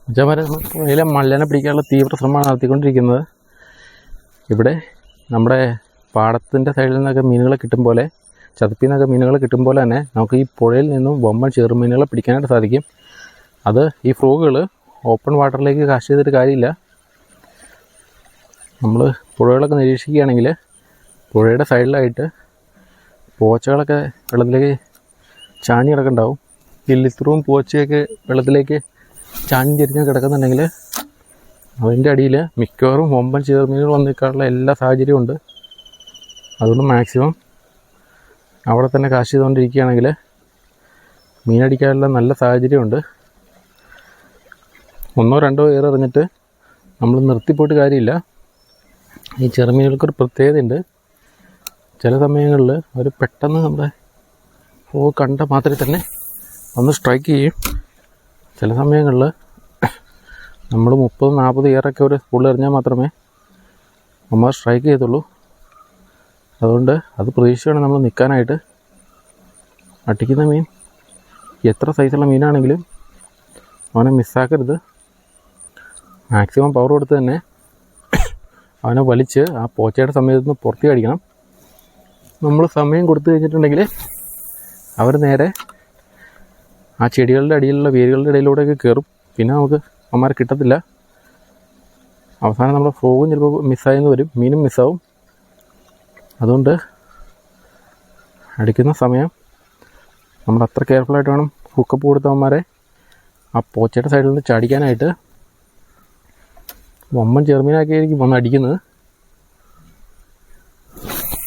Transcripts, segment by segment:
ഉച്ചവരെ പുഴയിലെ മള്ളനെ പിടിക്കാനുള്ള തീവ്ര ശ്രമമാണ് നടത്തിക്കൊണ്ടിരിക്കുന്നത്. ഇവിടെ നമ്മുടെ പാടത്തിൻ്റെ സൈഡിൽ നിന്നൊക്കെ മീനുകളെ കിട്ടും പോലെ, ചതുപ്പിൽ നിന്നൊക്കെ മീനുകളെ കിട്ടും പോലെ തന്നെ നമുക്ക് ഈ പുഴയിൽ നിന്നും വമ്പൻ ചെറുമീനുകളെ പിടിക്കാനായിട്ട് സാധിക്കും. അത് ഈ ഫ്രോഗുകൾ ഓപ്പൺ വാട്ടറിലേക്ക് കാസ്റ്റ് ചെയ്തിട്ട് കാര്യമില്ല. നമ്മൾ പുഴകളൊക്കെ നിരീക്ഷിക്കുകയാണെങ്കിൽ പുഴയുടെ സൈഡിലായിട്ട് പോച്ചകളൊക്കെ വെള്ളത്തിലേക്ക് ചാഞ്ഞ് കിടക്കുന്നുണ്ടാവും. ഗില്ലിത്രുവും പോച്ചയൊക്കെ വെള്ളത്തിലേക്ക് ചാഞ്ഞ് ചെരിഞ്ഞ് കിടക്കുന്നുണ്ടെങ്കിൽ അതിൻ്റെ അടിയിൽ മിക്കവാറും വമ്പൻ ചെറുമീനുകൾ വന്ന് നിൽക്കാനുള്ള എല്ലാ സാഹചര്യവും ഉണ്ട്. അതുകൊണ്ട് മാക്സിമം അവിടെ തന്നെ കാശ് ചെയ്തുകൊണ്ടിരിക്കുകയാണെങ്കിൽ മീനടിക്കാനുള്ള നല്ല സാഹചര്യമുണ്ട്. ഒന്നോ രണ്ടോ ഏറെ എറിഞ്ഞിട്ട് നമ്മൾ നിർത്തിപ്പോയിട്ട് കാര്യമില്ല. ഈ ചെറുമീനുകൾക്കൊരു പ്രത്യേകതയുണ്ട്. ചില സമയങ്ങളിൽ അവർ പെട്ടെന്ന് നമ്മുടെ കണ്ട മാത്രമേ തന്നെ ഒന്ന് സ്ട്രൈക്ക് ചെയ്യും. ചില സമയങ്ങളിൽ നമ്മൾ 30-40 ഏറൊക്കെ ഒരു സ്കൂളിൽ എറിഞ്ഞാൽ മാത്രമേ നമ്മൾ സ്ട്രൈക്ക് ചെയ്തുള്ളൂ. അതുകൊണ്ട് അത് പ്രതീക്ഷിച്ചാണ് നമ്മൾ നിൽക്കാനായിട്ട്. അടിക്കുന്ന മീൻ എത്ര സൈസുള്ള മീനാണെങ്കിലും അവനെ മിസ്സാക്കരുത്. മാക്സിമം പവർ കൊടുത്ത് തന്നെ അവനെ വലിച്ച് ആ പോച്ചയുടെ സമയത്ത് നിന്ന് പുറത്ത് അടിക്കണം. നമ്മൾ സമയം കൊടുത്തു കഴിഞ്ഞിട്ടുണ്ടെങ്കിൽ അവർ നേരെ ആ ചെടികളുടെ അടിയിലുള്ള വേരുകളുടെ ഇടയിലൂടെയൊക്കെ കയറും. പിന്നെ നമുക്ക് അവന്മാരെ കിട്ടത്തില്ല. അവസാനം നമ്മുടെ ഫ്രോഗും ചിലപ്പോൾ മിസ്സായെന്ന് വരും, മീനും മിസ്സാവും. അതുകൊണ്ട് അടിക്കുന്ന സമയം നമ്മൾ അത്ര കെയർഫുള്ളായിട്ട് വേണം ഹുക്കപ്പ് കൊടുത്തവന്മാരെ ആ പോച്ചയുടെ സൈഡിൽ നിന്ന് ചാടിക്കാനായിട്ട്. വമ്പൻ ചെറുമീനാക്കിയായിരിക്കും വന്ന് അടിക്കുന്നത്.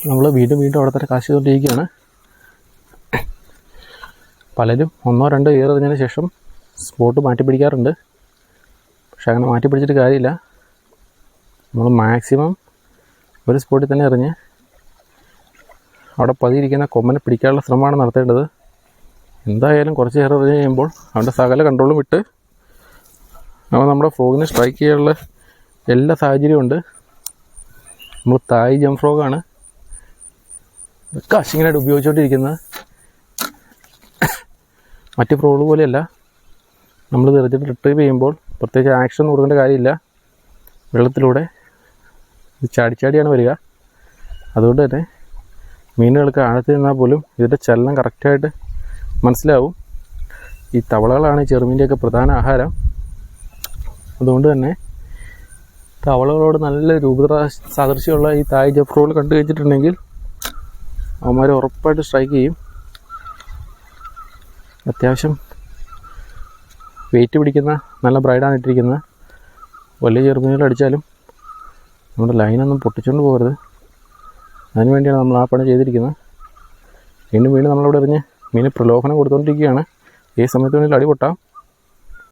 നമ്മൾ വീണ്ടും അവിടെ തന്നെ കാശ് ചെയ്തുകൊണ്ടിരിക്കുകയാണ്. പലരും 1-2 ഏറെറിഞ്ഞതിന് ശേഷം സ്പോട്ട് മാറ്റി പിടിക്കാറുണ്ട്. പക്ഷെ അങ്ങനെ മാറ്റി പിടിച്ചിട്ട് കാര്യമില്ല. നമ്മൾ മാക്സിമം ഒരു സ്പോട്ടിൽ തന്നെ എറിഞ്ഞ് അവിടെ പതിയിരിക്കുന്ന കൊമ്പനെ പിടിക്കാനുള്ള ശ്രമമാണ് നടത്തേണ്ടത്. എന്തായാലും കുറച്ച് ഏറെ എറിഞ്ഞ് കഴിയുമ്പോൾ അവൻ്റെ സകല കൺട്രോളും വിട്ട് അവൻ നമ്മുടെ ഫ്രോഗിനെ സ്ട്രൈക്ക് ചെയ്യാനുള്ള എല്ലാ സാഹചര്യവും ഉണ്ട്. നമ്മൾ തായ് ജംപ് ഫ്രോഗാണ് കാശിങ്ങിനായിട്ട് ഉപയോഗിച്ചുകൊണ്ടിരിക്കുന്നത്. മറ്റ് ഫ്രോഗ് പോലെയല്ല. നമ്മൾ തെറിച്ചിട്ട് റിട്രീവ് ചെയ്യുമ്പോൾ പ്രത്യേകിച്ച് ആക്ഷൻ കൊടുക്കേണ്ട കാര്യമില്ല. വെള്ളത്തിലൂടെ ചാടിച്ചാടിയാണ് വരിക. അതുകൊണ്ട് തന്നെ മീനുകൾക്ക് ആഴത്തിൽ നിന്നാൽ പോലും ഇതിൻ്റെ ചലനം കറക്റ്റായിട്ട് മനസ്സിലാവും. ഈ തവളകളാണ് ചെറുമീൻ്റെയൊക്കെ പ്രധാന ആഹാരം. അതുകൊണ്ട് തന്നെ തവളകളോട് നല്ല രൂപ സാദൃശ്യമുള്ള ഈ തായ് ജംപ് ഫ്രോഗ് കണ്ടു കഴിഞ്ഞിട്ടുണ്ടെങ്കിൽ അവന്മാർ ഉറപ്പായിട്ട് സ്ട്രൈക്ക് ചെയ്യും. അത്യാവശ്യം വെയിറ്റ് പിടിക്കുന്ന നല്ല ബ്രൈഡാണ് ഇട്ടിരിക്കുന്നത്. വലിയ ചെറുമീനുകൾ അടിച്ചാലും നമ്മുടെ ലൈനൊന്നും പൊട്ടിച്ചുകൊണ്ട് പോകരുത്. അതിന് വേണ്ടിയാണ് നമ്മൾ ആ പണി ചെയ്തിരിക്കുന്നത്. വീണ്ടും നമ്മളവിടെ എറിഞ്ഞ് മീന് പ്രലോഭനം കൊടുത്തുകൊണ്ടിരിക്കുകയാണ്. ഈ സമയത്ത് വേണമെങ്കിൽ അടി പൊട്ടാം.